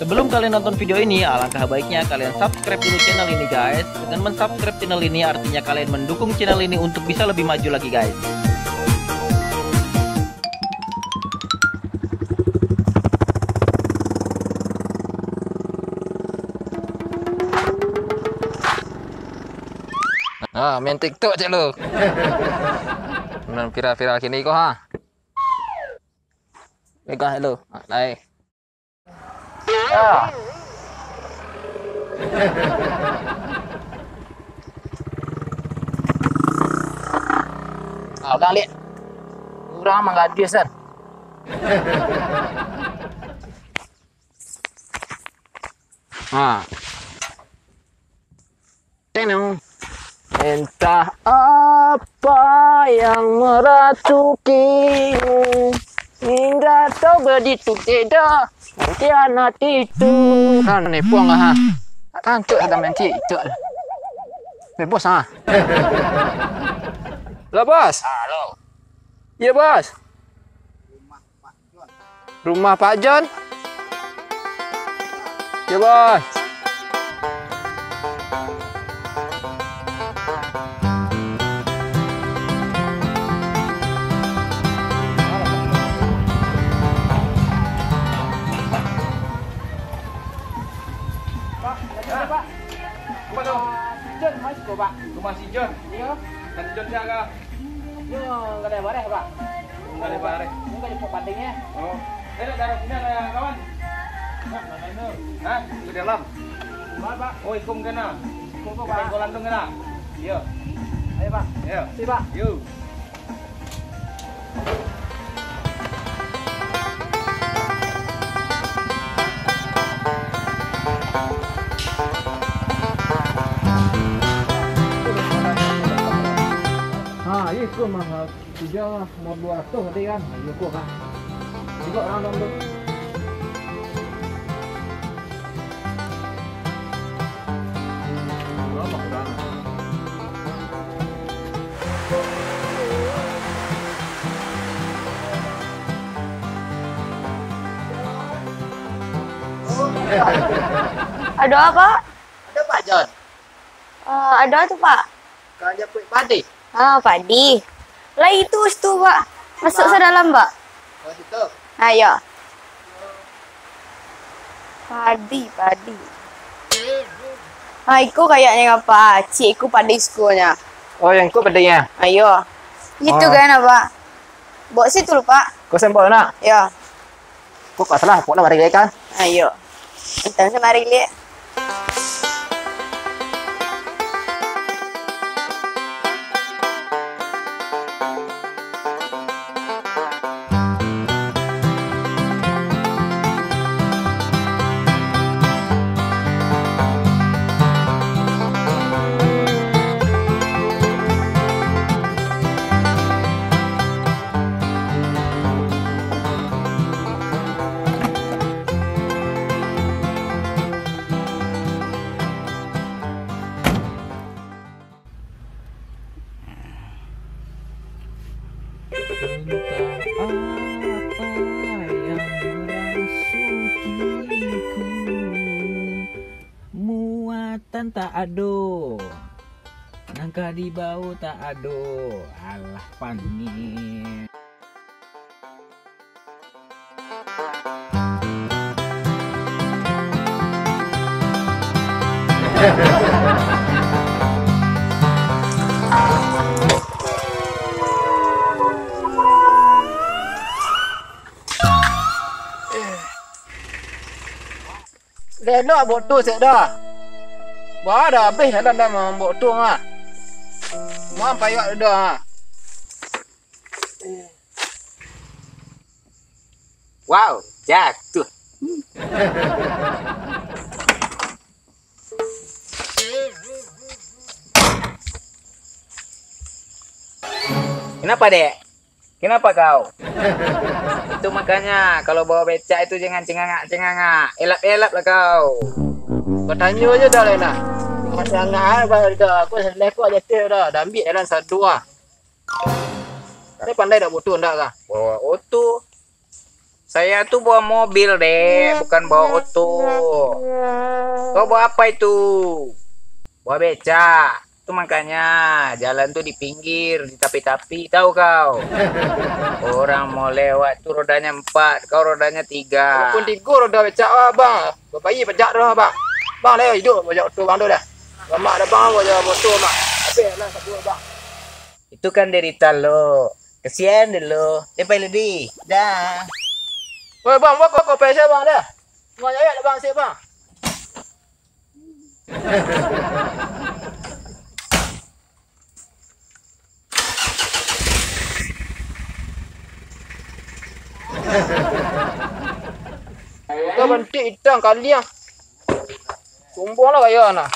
Sebelum kalian nonton video ini, alangkah baiknya kalian subscribe dulu channel ini guys. Dengan mensubscribe channel ini artinya kalian mendukung channel ini untuk bisa lebih maju lagi guys. Main TikTok je lu. Nan viral-viral kini kau ha. Pegang hello. Naik. Udah lihat. Kurang menggadis kan. Tenang. Entah apa yang merasukimu hingga kau begitu tidak mengkhianat itu. Kan ni puang ha. Kan cuk ada main cuk. Bos ha. Lah bos. Halo. Ya bos. Rumah Pak John. Ya bos. Pak. Rumah tu. John masih kau Pak. Rumah si John. Iya. Dan John siapa? Yo, enggak ada bareh Pak. Enggak ada bareh. Ini kan jemput bandingnya. Oh. Ada darah sini ada kawan. Nah, mana? Hah? Di dalam. Mana Pak? Oh, ikum kena. Ikum Pak. Ikum landung kena. Iya. Ayo Pak. Iya. Si Pak. Yuk. Ikut mah 3 mau 200 tadi kan. Ikut kan. Ikut orang dong. Berapa kurang? Ada apa? Ada Pak John. Ada tuh Pak. Kau jemput padi. Padi. Lah itu Pak. Masuk ke dalam, Pak. Oh, situ. Ayo. Padi. Iku kayaknya apa? Cikku padi sekolahnya. Oh, yang ku padinya. Ayo. Itu kan apa? Bawa situ lho, Pak. Kau sembol nak? Ya. Kau tak salah, pokoknya mari kan? Ayo. Kita mari lihat. Entah apa yang merasukiku, muatan tak ado, nangka di bau tak ado, alah panik. Lelok buat tu sek dah. Bah dah habis dah dah buat tu ah. Mau payah dah. Wow, jatuh. Kenapa, Dek? Kenapa kau? Itu makanya kalau bawa becak itu jangan cengangak. Elap-elap lah kau. Kau tanya aja dah Lena. Cengangak dah. Aku selekor aja dah. Dah ambil dalam satu ah. Tadi pandai dah botol dah kah? Bawa auto. Saya tuh bawa mobil, Dek, bukan bawa oto. Kau bawa apa itu? Bawa beca. Itu makanya jalan tuh di pinggir, di tapi-tapi, tahu kau? Orang mau lewat tuh rodanya 4, kau rodanya 3. Walaupun 3 roda becak lah bang. Bayi pejak dah bang. Bang dah hidup pejak oto bang tu dah. Lama dah bang pejak motor bang. Habis lah satu bang. Itu kan derita lo. Kesian dulu. Sampai lebih. Dah. Woi bang, kau pesa bang dah. Mau jaya dah bang saya bang. Kau bentik hitam kali ah. Sombong lah kaya nak.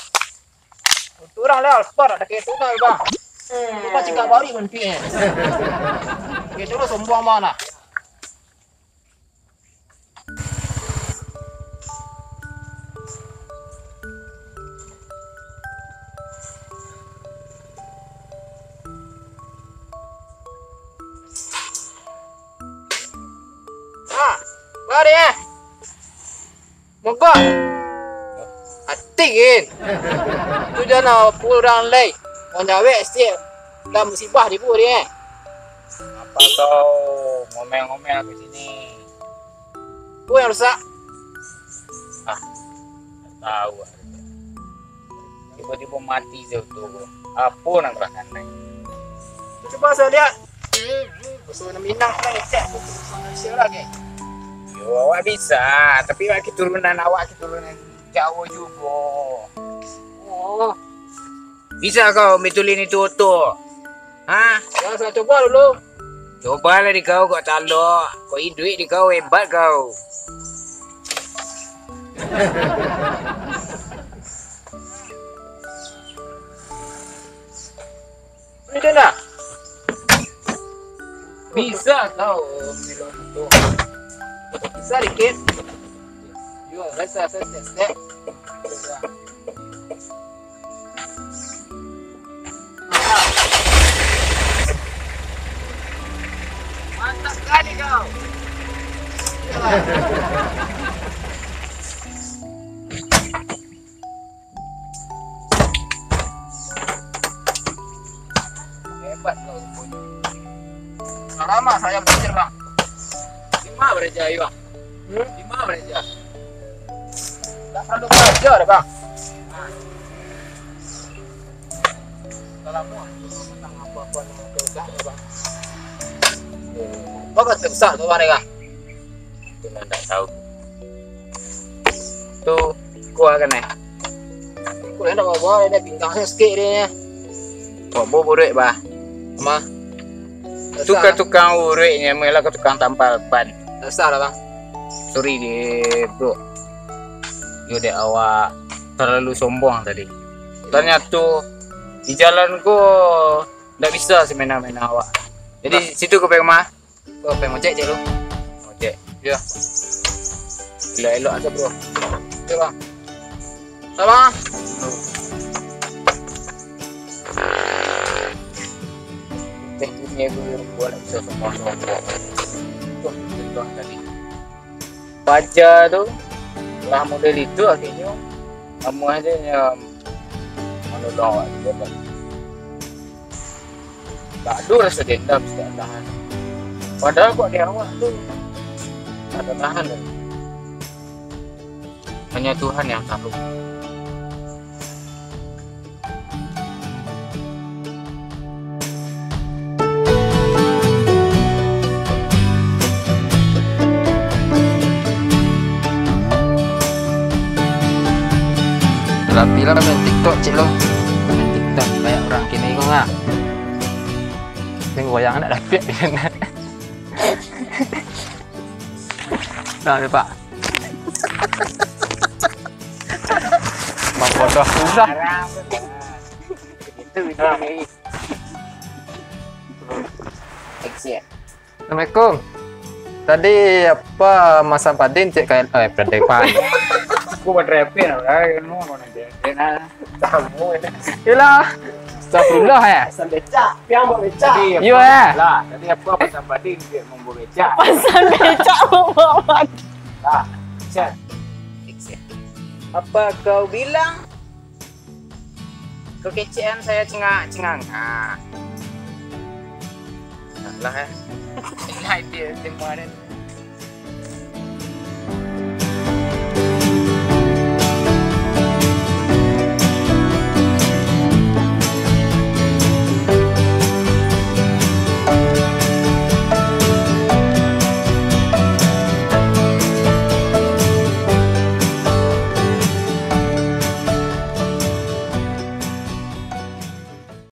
Orang lah alpar ada kes tu bang. Lupa cakap bari bentik ni. Kes tu sombong mana? Bari Moga Atik tu jangan kurang lay. Mau nyawek siap. Dah musibah di puri Apa kau ngomel-ngomel ke sini? Ku yang rusak. Tak tahu. Tiba-tiba mati je tu. Apa nak kerakan naik? Cuba saya lihat. Musuh nak minang nak cek. Malaysia lagi. Yo, awak bisa, tapi awak keturunan Jawa juga. Oh, Bisa kau betulin itu oto? Ha? ya saya coba dulu. Cobalah di kau talok. Kau duit di kau hebat kau. Ini dia nak. Bisa kau melon itu. Bisa dikit. Yo, rasa step. Mantap sekali kau. Hebat kau. Lama saya belajar bang. 5 berjaya bang. 5 berjaya. Tak perlu belajar dah bang. Kalau mau tentang apa-apa yang besar bang. Bagus besar tu bang ni. Itu tak tahu. Tu gua kan eh. Aku dah bawa dia pinggang saya sikit dia. Bawa buruk bah. Ma. Tukang uriknya malah ke tukang tampal ban. Besar lah bang. Sorry deh bro. Yo deh awak terlalu sombong tadi. Ternyata tuh di jalanku ndak bisa semena-mena awak. Jadi situ kau pengen mah? Kau pengen ngecek je lu. Ojek. Ya. Elok-elok aja bro. Ya bang. Bang. Tekniknya gue buat bisa sombong-sombong. Tuh, contoh tadi. Baja tuh lah model itu akhirnya kamu aja yang menolong awak juga. Tak ada rasa dendam setiap tahan. Padahal kok dia awak tuh ada tahan. Hanya Tuhan yang tahu. Rapi lah main TikTok cik lo. Main TikTok kayak orang kini kau nggak? Ini goyang nak dapat di sana. Nah, ni pak. Bang bodoh susah. Itu. Exit. Assalamualaikum. Tadi apa Mas Padin cek kayak Pradepan. Aku buat rapin lah, kan mau nanti. Nah, tahu. Yalah, Astagfirullah ya. Pasal becak. Piang buat becak. Ya lah. Tadi apa pasal bading dia membawa becak. Pasal becak bawa. Lah. Chat. Apa kau bilang? Kekecean saya cengak-cengangak. Lah ya. Ini dia semua